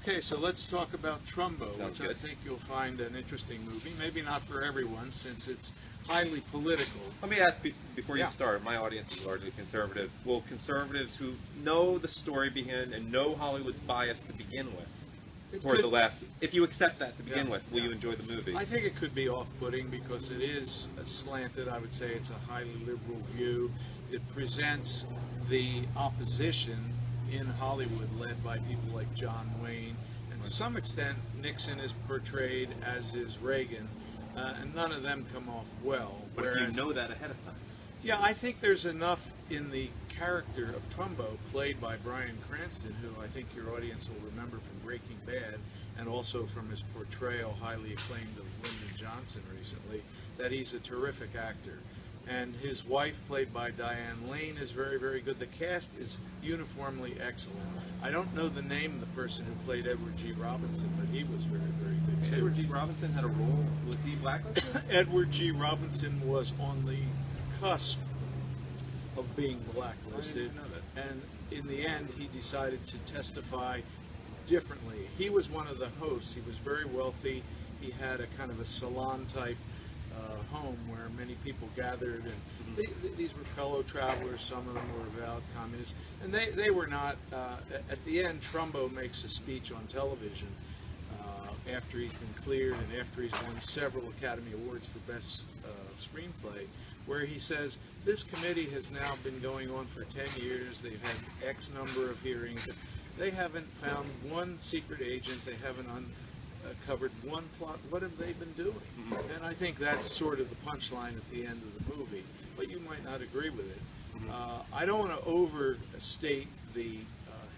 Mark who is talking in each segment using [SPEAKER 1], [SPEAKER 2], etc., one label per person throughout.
[SPEAKER 1] Okay, so let's talk about Trumbo,
[SPEAKER 2] Sounds
[SPEAKER 1] which
[SPEAKER 2] good.
[SPEAKER 1] I think you'll find an interesting movie. Maybe not for everyone, since it's highly political.
[SPEAKER 2] Let me ask before
[SPEAKER 1] Yeah.
[SPEAKER 2] you start. My audience is largely conservative. Will conservatives who know the story behind and know Hollywood's bias to begin with toward the left, if you accept that to begin with, will you enjoy the movie?
[SPEAKER 1] I think it could be off-putting because it is slanted. I would say it's a highly liberal view. It presents the opposition in Hollywood led by people like John Wayne. And to some extent, Nixon is portrayed as is Reagan. And none of them come off well.
[SPEAKER 2] But if you know that ahead of time.
[SPEAKER 1] Yeah, I think there's enough in the character of Trumbo, played by Bryan Cranston, who I think your audience will remember from Breaking Bad, and also from his portrayal, highly acclaimed, of Lyndon Johnson recently, that he's a terrific actor. And his wife, played by Diane Lane, is very, very good. The cast is uniformly excellent. I don't know the name of the person who played Edward G. Robinson, but he was very, very good too.
[SPEAKER 2] Edward G. Robinson had a role. Was he blacklisted?
[SPEAKER 1] Edward G. Robinson was on the cusp of being blacklisted, and in the end he decided to testify differently. He was one of the hosts. He was very wealthy. He had a kind of a salon type home where many people gathered, and these were fellow travelers. Some of them were avowed communists, and they were not. At the end, Trumbo makes a speech on television after he's been cleared and after he's won several Academy Awards for Best Screenplay, where he says, this committee has now been going on for 10 years, they've had X number of hearings, they haven't found one secret agent, they haven't uncovered one plot, what have they been doing? And I think that's sort of the punchline at the end of the movie, but you might not agree with it. I don't want to overstate the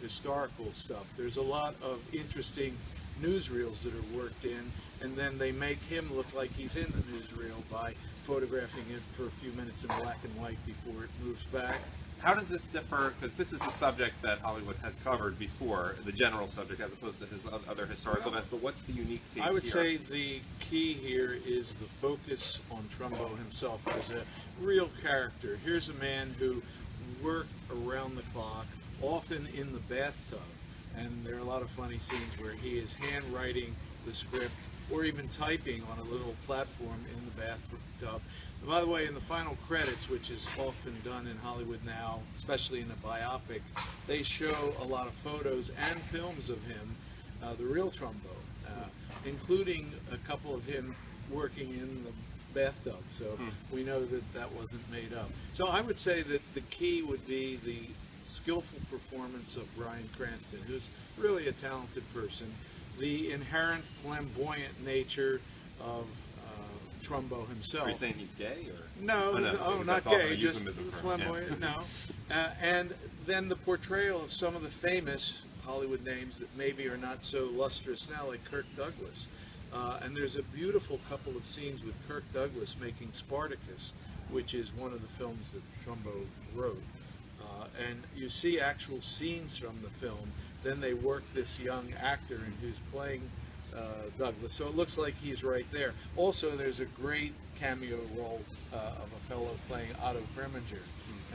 [SPEAKER 1] historical stuff. There's a lot of interesting newsreels that are worked in, and then they make him look like he's in the newsreel by photographing it for a few minutes in black and white before it moves back.
[SPEAKER 2] How does this differ? Because this is a subject that Hollywood has covered before, the general subject, as opposed to his other historical events. But what's the unique thing
[SPEAKER 1] I would
[SPEAKER 2] here?
[SPEAKER 1] say the key here is the focus on Trumbo himself as a real character. Here's a man who worked around the clock, often in the bathtub. And there are a lot of funny scenes where he is handwriting the script or even typing on a little platform in the bathtub. And by the way, in the final credits, which is often done in Hollywood now, especially in a biopic, they show a lot of photos and films of him, the real Trumbo, including a couple of him working in the bathtub. So we know that that wasn't made up. So I would say that the key would be the skillful performance of Bryan Cranston, who's really a talented person, the inherent flamboyant nature of Trumbo himself.
[SPEAKER 2] Are you saying he's gay? Or?
[SPEAKER 1] No, not gay, just flamboyant, no. And then the portrayal of some of the famous Hollywood names that maybe are not so lustrous now, like Kirk Douglas. And there's a beautiful couple of scenes with Kirk Douglas making Spartacus, which is one of the films that Trumbo wrote. And you see actual scenes from the film. Then they work this young actor who's playing Douglas, so it looks like he's right there. Also, there's a great cameo role of a fellow playing Otto Preminger,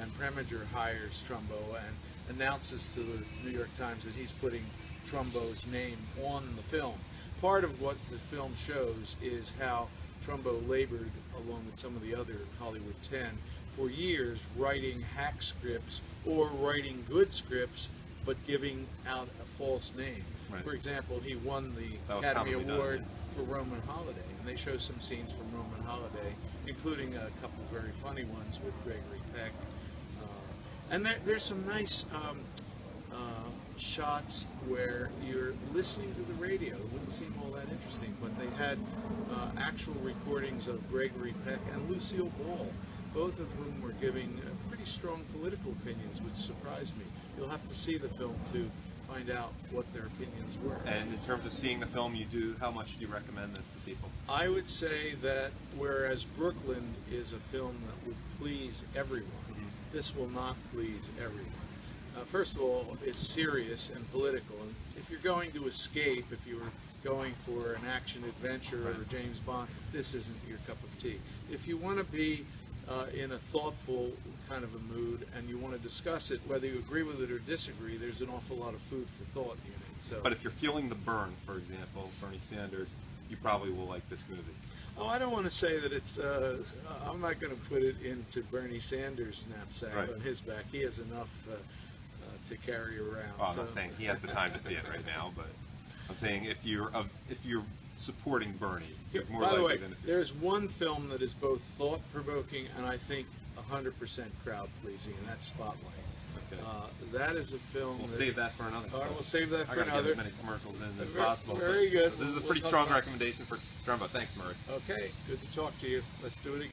[SPEAKER 1] and Preminger hires Trumbo and announces to the New York Times that he's putting Trumbo's name on the film. Part of what the film shows is how Trumbo labored, along with some of the other Hollywood 10, for years writing hack scripts or writing good scripts but giving out a false name. Right. For example, he won the Academy Award for Roman Holiday, and they show some scenes from Roman Holiday, including a couple of very funny ones with Gregory Peck. And there's some nice shots where you're listening to the radio. It wouldn't seem all that interesting, but they had actual recordings of Gregory Peck and Lucille Ball, both of whom were giving pretty strong political opinions, which surprised me. You'll have to see the film to find out what their opinions were.
[SPEAKER 2] And in terms of seeing the film, how much do you recommend this to people?
[SPEAKER 1] I would say that whereas Brooklyn is a film that would please everyone, this will not please everyone. First of all, it's serious and political. And if you're going to escape, if you're going for an action adventure or James Bond, this isn't your cup of tea. If you want to be in a thoughtful kind of a mood and you want to discuss it, whether you agree with it or disagree, there's an awful lot of food for thought in it. So,
[SPEAKER 2] But if you're feeling the burn, for example, Bernie Sanders, you probably will like this movie.
[SPEAKER 1] oh, I don't want to say that it's. I'm not going to put it into Bernie Sanders' knapsack
[SPEAKER 2] Right.
[SPEAKER 1] on his back. He has enough to carry around.
[SPEAKER 2] Well, I'm
[SPEAKER 1] so.
[SPEAKER 2] not saying he has the time to see it right now, but I'm saying if you're supporting Bernie, you're more
[SPEAKER 1] By the
[SPEAKER 2] likely
[SPEAKER 1] way,
[SPEAKER 2] than
[SPEAKER 1] there's one film that is both thought-provoking and I think 100% crowd-pleasing, and that's Spotlight.
[SPEAKER 2] Okay.
[SPEAKER 1] That is a film.
[SPEAKER 2] We'll save that for another.
[SPEAKER 1] All right, we'll save that for
[SPEAKER 2] I gotta
[SPEAKER 1] another.
[SPEAKER 2] get as many commercials in as
[SPEAKER 1] Very-
[SPEAKER 2] possible.
[SPEAKER 1] very good.
[SPEAKER 2] This is a
[SPEAKER 1] We'll
[SPEAKER 2] pretty
[SPEAKER 1] talk
[SPEAKER 2] strong
[SPEAKER 1] about-
[SPEAKER 2] recommendation for Trumbo. Thanks, Murray.
[SPEAKER 1] Okay, good to talk to you. Let's do it again.